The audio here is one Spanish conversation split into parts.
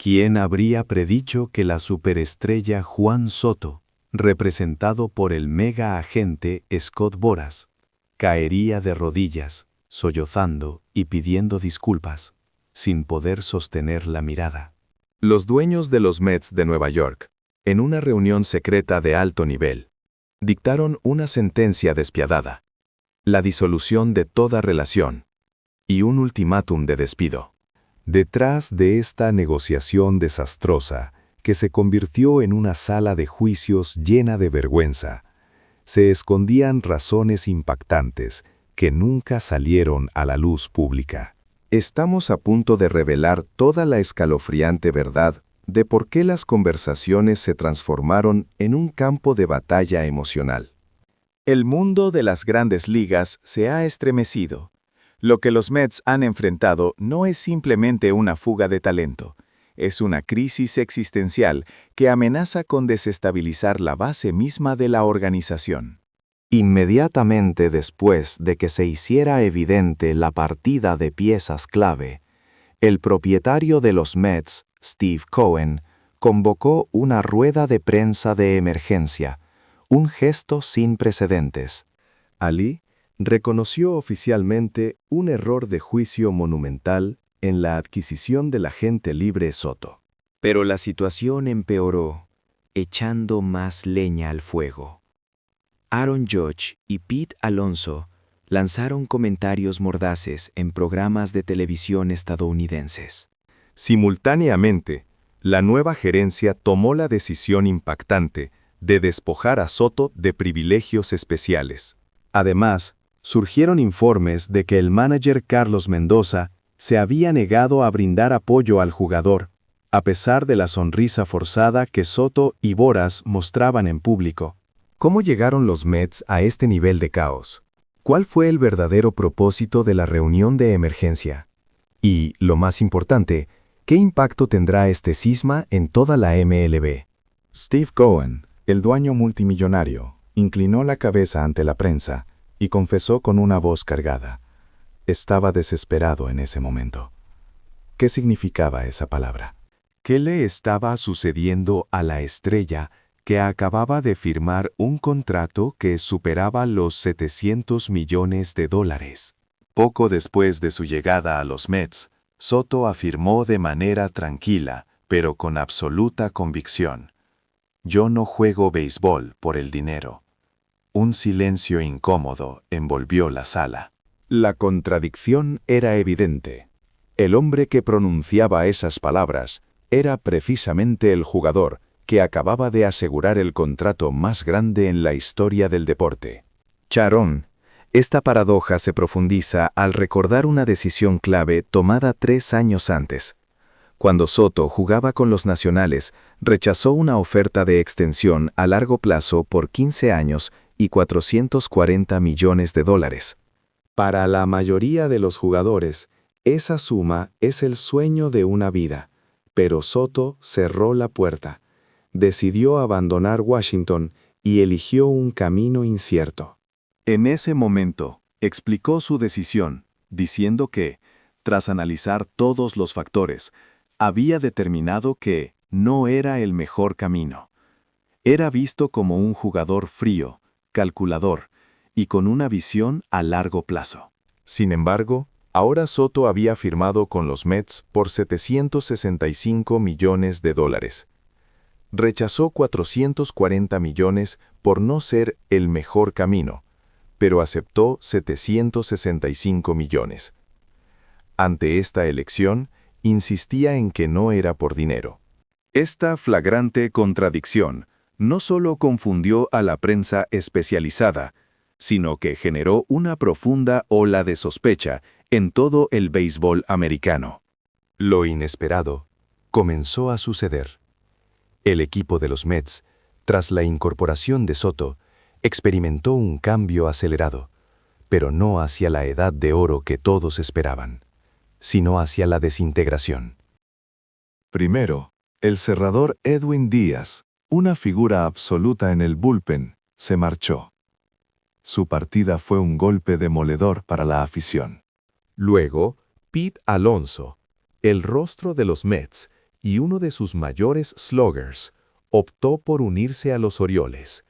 ¿Quién habría predicho que la superestrella Juan Soto, representado por el mega agente Scott Boras, caería de rodillas, sollozando y pidiendo disculpas, sin poder sostener la mirada? Los dueños de los Mets de Nueva York, en una reunión secreta de alto nivel, dictaron una sentencia despiadada: la disolución de toda relación y un ultimátum de despido. Detrás de esta negociación desastrosa, que se convirtió en una sala de juicios llena de vergüenza, se escondían razones impactantes que nunca salieron a la luz pública. Estamos a punto de revelar toda la escalofriante verdad de por qué las conversaciones se transformaron en un campo de batalla emocional. El mundo de las grandes ligas se ha estremecido. Lo que los Mets han enfrentado no es simplemente una fuga de talento, es una crisis existencial que amenaza con desestabilizar la base misma de la organización. Inmediatamente después de que se hiciera evidente la partida de piezas clave, el propietario de los Mets, Steve Cohen, convocó una rueda de prensa de emergencia, un gesto sin precedentes. Ali reconoció oficialmente un error de juicio monumental en la adquisición del agente libre Soto. Pero la situación empeoró, echando más leña al fuego. Aaron Judge y Pete Alonso lanzaron comentarios mordaces en programas de televisión estadounidenses. Simultáneamente, la nueva gerencia tomó la decisión impactante de despojar a Soto de privilegios especiales. Además, surgieron informes de que el manager Carlos Mendoza se había negado a brindar apoyo al jugador, a pesar de la sonrisa forzada que Soto y Boras mostraban en público. ¿Cómo llegaron los Mets a este nivel de caos? ¿Cuál fue el verdadero propósito de la reunión de emergencia? Y, lo más importante, ¿qué impacto tendrá este cisma en toda la MLB? Steve Cohen, el dueño multimillonario, inclinó la cabeza ante la prensa y confesó con una voz cargada: estaba desesperado en ese momento. ¿Qué significaba esa palabra? ¿Qué le estaba sucediendo a la estrella que acababa de firmar un contrato que superaba los $700 millones? Poco después de su llegada a los Mets, Soto afirmó de manera tranquila, pero con absoluta convicción: «Yo no juego béisbol por el dinero». Un silencio incómodo envolvió la sala. La contradicción era evidente. El hombre que pronunciaba esas palabras era precisamente el jugador que acababa de asegurar el contrato más grande en la historia del deporte. Charón, esta paradoja se profundiza al recordar una decisión clave tomada 3 años antes. Cuando Soto jugaba con los Nacionales, rechazó una oferta de extensión a largo plazo por 15 años y $440 millones. Para la mayoría de los jugadores, esa suma es el sueño de una vida, pero Soto cerró la puerta. Decidió abandonar Washington y eligió un camino incierto. En ese momento, explicó su decisión, diciendo que, tras analizar todos los factores, había determinado que no era el mejor camino. Era visto como un jugador frío, calculador y con una visión a largo plazo. Sin embargo, ahora Soto había firmado con los Mets por $765 millones. Rechazó $440 millones por no ser el mejor camino, pero aceptó $765 millones. Ante esta elección, insistía en que no era por dinero. Esta flagrante contradicción no solo confundió a la prensa especializada, sino que generó una profunda ola de sospecha en todo el béisbol americano. Lo inesperado comenzó a suceder. El equipo de los Mets, tras la incorporación de Soto, experimentó un cambio acelerado, pero no hacia la edad de oro que todos esperaban, sino hacia la desintegración. Primero, el cerrador Edwin Díaz, una figura absoluta en el bullpen, se marchó. Su partida fue un golpe demoledor para la afición. Luego, Pete Alonso, el rostro de los Mets, y uno de sus mayores sluggers, optó por unirse a los Orioles.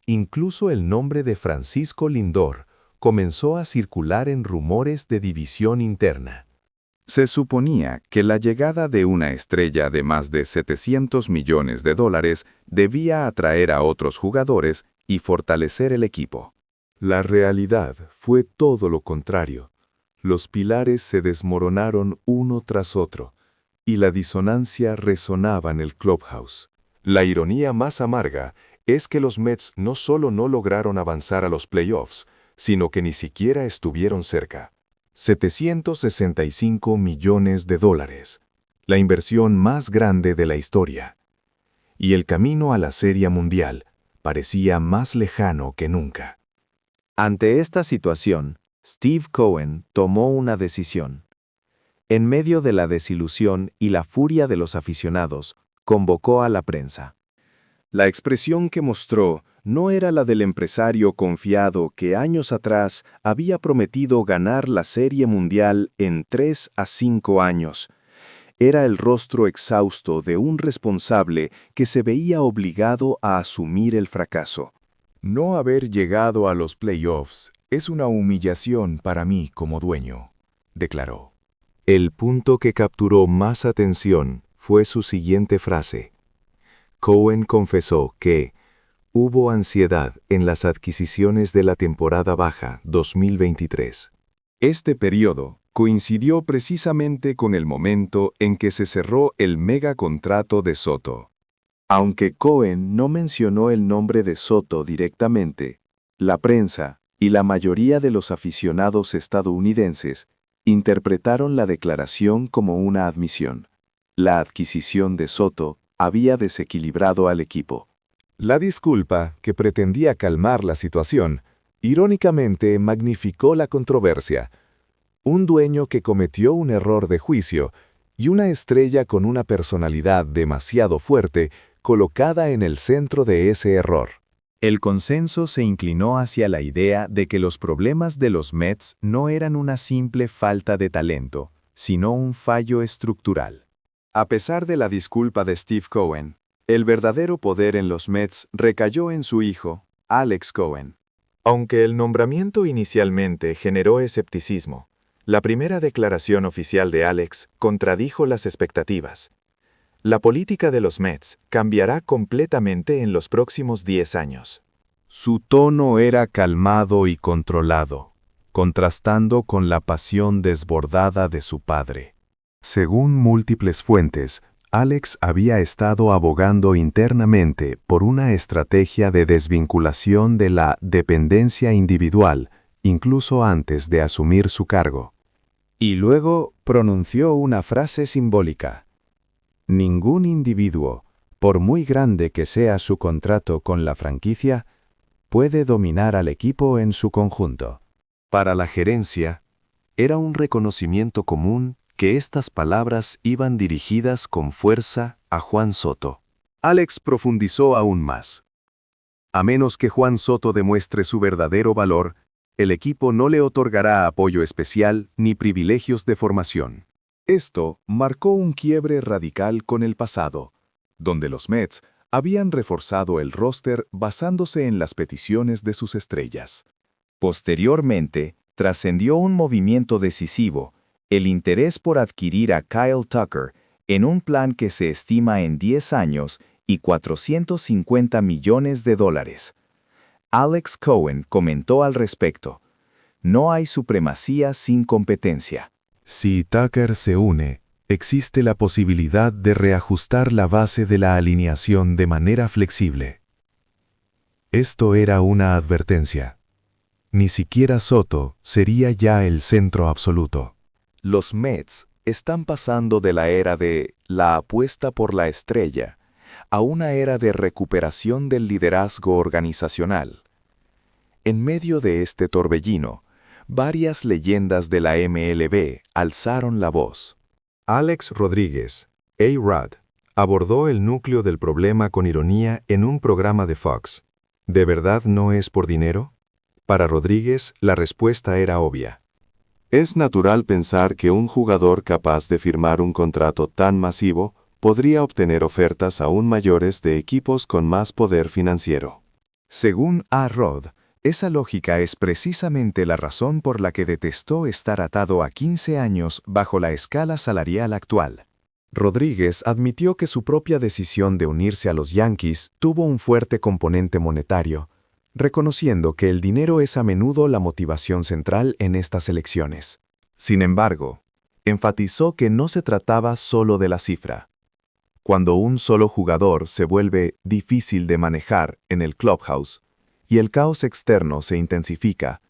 Incluso el nombre de Francisco Lindor comenzó a circular en rumores de división interna. Se suponía que la llegada de una estrella de más de $700 millones debía atraer a otros jugadores y fortalecer el equipo. La realidad fue todo lo contrario. Los pilares se desmoronaron uno tras otro, y la disonancia resonaba en el clubhouse. La ironía más amarga es que los Mets no solo no lograron avanzar a los playoffs, sino que ni siquiera estuvieron cerca. $765 millones, la inversión más grande de la historia. Y el camino a la Serie Mundial parecía más lejano que nunca. Ante esta situación, Steve Cohen tomó una decisión. En medio de la desilusión y la furia de los aficionados, convocó a la prensa. La expresión que mostró no era la del empresario confiado que años atrás había prometido ganar la Serie Mundial en 3 a 5 años. Era el rostro exhausto de un responsable que se veía obligado a asumir el fracaso. No haber llegado a los playoffs es una humillación para mí como dueño, declaró. El punto que capturó más atención fue su siguiente frase. Cohen confesó que hubo ansiedad en las adquisiciones de la temporada baja 2023. Este periodo coincidió precisamente con el momento en que se cerró el megacontrato de Soto. Aunque Cohen no mencionó el nombre de Soto directamente, la prensa y la mayoría de los aficionados estadounidenses interpretaron la declaración como una admisión. La adquisición de Soto había desequilibrado al equipo. La disculpa, que pretendía calmar la situación, irónicamente magnificó la controversia. Un dueño que cometió un error de juicio y una estrella con una personalidad demasiado fuerte colocada en el centro de ese error. El consenso se inclinó hacia la idea de que los problemas de los Mets no eran una simple falta de talento, sino un fallo estructural. A pesar de la disculpa de Steve Cohen, el verdadero poder en los Mets recayó en su hijo, Alex Cohen. Aunque el nombramiento inicialmente generó escepticismo, la primera declaración oficial de Alex contradijo las expectativas. La política de los Mets cambiará completamente en los próximos 10 años. Su tono era calmado y controlado, contrastando con la pasión desbordada de su padre. Según múltiples fuentes, Alex había estado abogando internamente por una estrategia de desvinculación de la dependencia individual, incluso antes de asumir su cargo. Y luego pronunció una frase simbólica. Ningún individuo, por muy grande que sea su contrato con la franquicia, puede dominar al equipo en su conjunto. Para la gerencia, era un reconocimiento común que estas palabras iban dirigidas con fuerza a Juan Soto. Alex profundizó aún más. A menos que Juan Soto demuestre su verdadero valor, el equipo no le otorgará apoyo especial ni privilegios de formación. Esto marcó un quiebre radical con el pasado, donde los Mets habían reforzado el roster basándose en las peticiones de sus estrellas. Posteriormente, trascendió un movimiento decisivo, el interés por adquirir a Kyle Tucker en un plan que se estima en 10 años y $450 millones. Alex Cohen comentó al respecto: no hay supremacía sin competencia. Si Tucker se une, existe la posibilidad de reajustar la base de la alineación de manera flexible. Esto era una advertencia. Ni siquiera Soto sería ya el centro absoluto. Los Mets están pasando de la era de la apuesta por la estrella a una era de recuperación del liderazgo organizacional. En medio de este torbellino, varias leyendas de la MLB alzaron la voz. Alex Rodríguez, A-Rod, abordó el núcleo del problema con ironía en un programa de Fox. ¿De verdad no es por dinero? Para Rodríguez, la respuesta era obvia. Es natural pensar que un jugador capaz de firmar un contrato tan masivo podría obtener ofertas aún mayores de equipos con más poder financiero. Según A. Rod, esa lógica es precisamente la razón por la que detestó estar atado a 15 años bajo la escala salarial actual. Rodríguez admitió que su propia decisión de unirse a los Yankees tuvo un fuerte componente monetario, reconociendo que el dinero es a menudo la motivación central en estas elecciones. Sin embargo, enfatizó que no se trataba solo de la cifra. Cuando un solo jugador se vuelve difícil de manejar en el clubhouse y el caos externo se intensifica,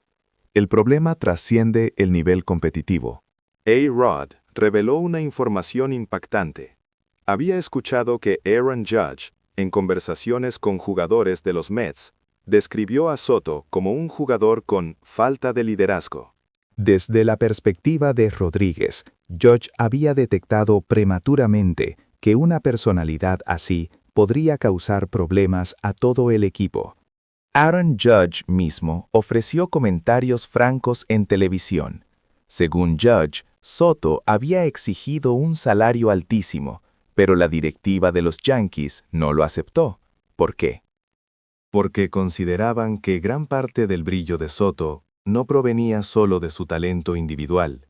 el problema trasciende el nivel competitivo. A-Rod reveló una información impactante. Había escuchado que Aaron Judge, en conversaciones con jugadores de los Mets, describió a Soto como un jugador con falta de liderazgo. Desde la perspectiva de Rodríguez, Judge había detectado prematuramente que una personalidad así podría causar problemas a todo el equipo. Aaron Judge mismo ofreció comentarios francos en televisión. Según Judge, Soto había exigido un salario altísimo, pero la directiva de los Yankees no lo aceptó. ¿Por qué? Porque consideraban que gran parte del brillo de Soto no provenía solo de su talento individual,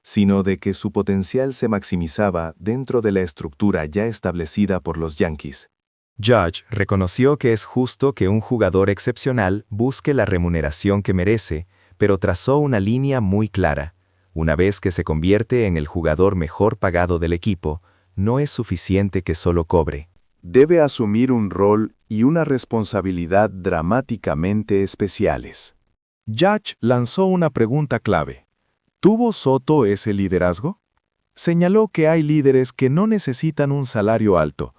sino de que su potencial se maximizaba dentro de la estructura ya establecida por los Yankees. Judge reconoció que es justo que un jugador excepcional busque la remuneración que merece, pero trazó una línea muy clara. Una vez que se convierte en el jugador mejor pagado del equipo, no es suficiente que solo cobre. Debe asumir un rol y una responsabilidad dramáticamente especiales. Judge lanzó una pregunta clave. ¿Tuvo Soto ese liderazgo? Señaló que hay líderes que no necesitan un salario alto,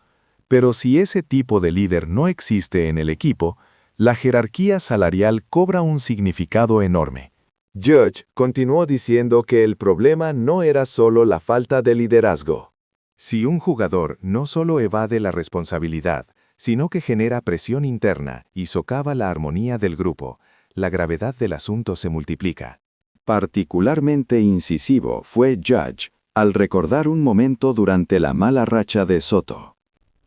pero si ese tipo de líder no existe en el equipo, la jerarquía salarial cobra un significado enorme. Judge continuó diciendo que el problema no era solo la falta de liderazgo. Si un jugador no solo evade la responsabilidad, sino que genera presión interna y socava la armonía del grupo, la gravedad del asunto se multiplica. Particularmente incisivo fue Judge al recordar un momento durante la mala racha de Soto.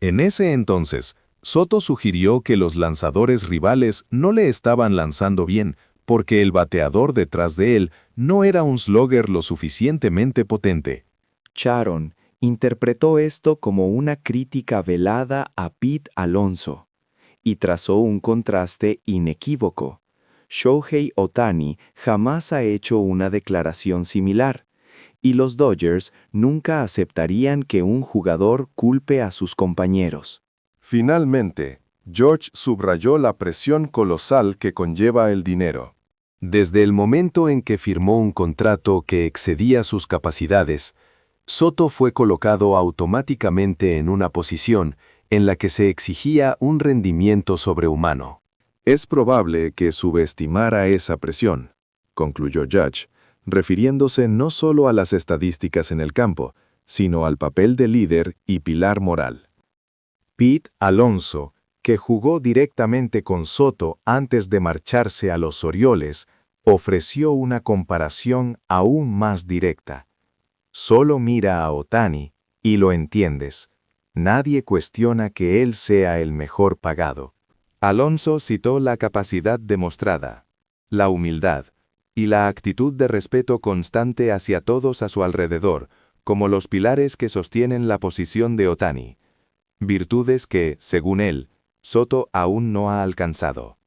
En ese entonces, Soto sugirió que los lanzadores rivales no le estaban lanzando bien porque el bateador detrás de él no era un slugger lo suficientemente potente. Sharon interpretó esto como una crítica velada a Pete Alonso y trazó un contraste inequívoco. Shohei Ohtani jamás ha hecho una declaración similar, y los Dodgers nunca aceptarían que un jugador culpe a sus compañeros. Finalmente, George subrayó la presión colosal que conlleva el dinero. Desde el momento en que firmó un contrato que excedía sus capacidades, Soto fue colocado automáticamente en una posición en la que se exigía un rendimiento sobrehumano. Es probable que subestimara esa presión, concluyó Judge, refiriéndose no solo a las estadísticas en el campo, sino al papel de líder y pilar moral. Pete Alonso, que jugó directamente con Soto antes de marcharse a los Orioles, ofreció una comparación aún más directa. Solo mira a Ohtani y lo entiendes. Nadie cuestiona que él sea el mejor pagado. Alonso citó la capacidad demostrada, la humildad y la actitud de respeto constante hacia todos a su alrededor, como los pilares que sostienen la posición de Ohtani. Virtudes que, según él, Soto aún no ha alcanzado.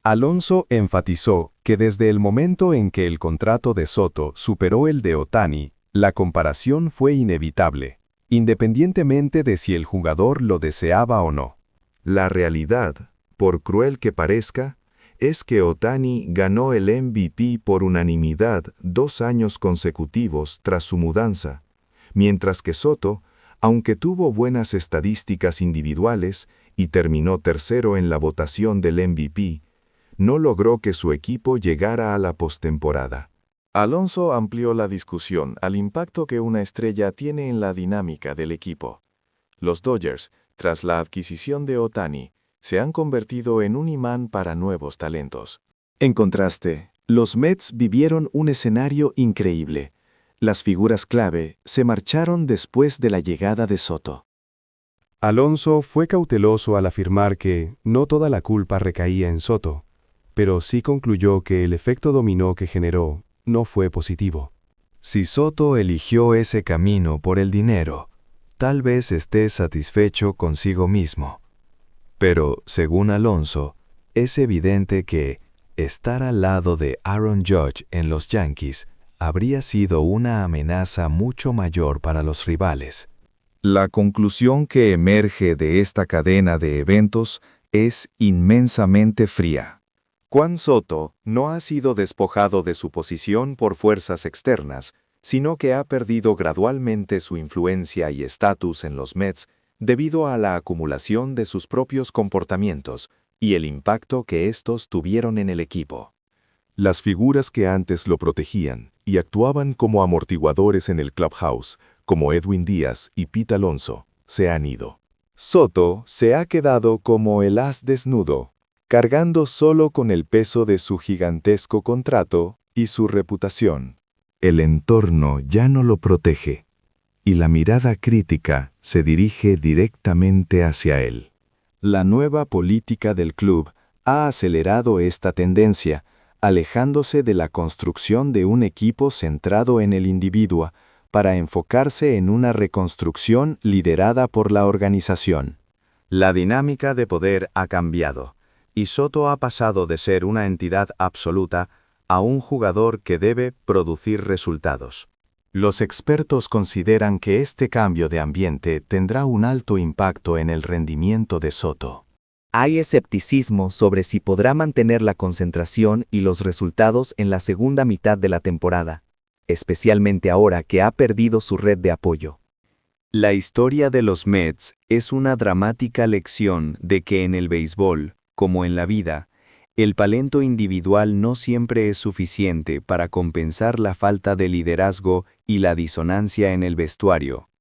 Alonso enfatizó que desde el momento en que el contrato de Soto superó el de Ohtani, la comparación fue inevitable, independientemente de si el jugador lo deseaba o no. La realidad, por cruel que parezca, es que Ohtani ganó el MVP por unanimidad 2 años consecutivos tras su mudanza, mientras que Soto, aunque tuvo buenas estadísticas individuales y terminó tercero en la votación del MVP, no logró que su equipo llegara a la postemporada. Alonso amplió la discusión al impacto que una estrella tiene en la dinámica del equipo. Los Dodgers, tras la adquisición de Ohtani, se han convertido en un imán para nuevos talentos. En contraste, Los Mets vivieron un escenario increíble. Las figuras clave se marcharon después de la llegada de Soto. Alonso fue cauteloso al afirmar que no toda la culpa recaía en Soto, pero sí concluyó que el efecto dominó que generó no fue positivo. Si Soto eligió ese camino por el dinero, tal vez esté satisfecho consigo mismo. Pero, según Alonso, es evidente que estar al lado de Aaron Judge en los Yankees habría sido una amenaza mucho mayor para los rivales. La conclusión que emerge de esta cadena de eventos es inmensamente fría. Juan Soto no ha sido despojado de su posición por fuerzas externas, sino que ha perdido gradualmente su influencia y estatus en los Mets debido a la acumulación de sus propios comportamientos y el impacto que estos tuvieron en el equipo. Las figuras que antes lo protegían y actuaban como amortiguadores en el clubhouse, como Edwin Díaz y Pete Alonso, se han ido. Soto se ha quedado como el as desnudo, cargando solo con el peso de su gigantesco contrato y su reputación. El entorno ya no lo protege, y la mirada crítica se dirige directamente hacia él. La nueva política del club ha acelerado esta tendencia, alejándose de la construcción de un equipo centrado en el individuo, para enfocarse en una reconstrucción liderada por la organización. La dinámica de poder ha cambiado, y Soto ha pasado de ser una entidad absoluta a un jugador que debe producir resultados. Los expertos consideran que este cambio de ambiente tendrá un alto impacto en el rendimiento de Soto. Hay escepticismo sobre si podrá mantener la concentración y los resultados en la segunda mitad de la temporada, especialmente ahora que ha perdido su red de apoyo. La historia de los Mets es una dramática lección de que en el béisbol, como en la vida, el talento individual no siempre es suficiente para compensar la falta de liderazgo y la disonancia en el vestuario.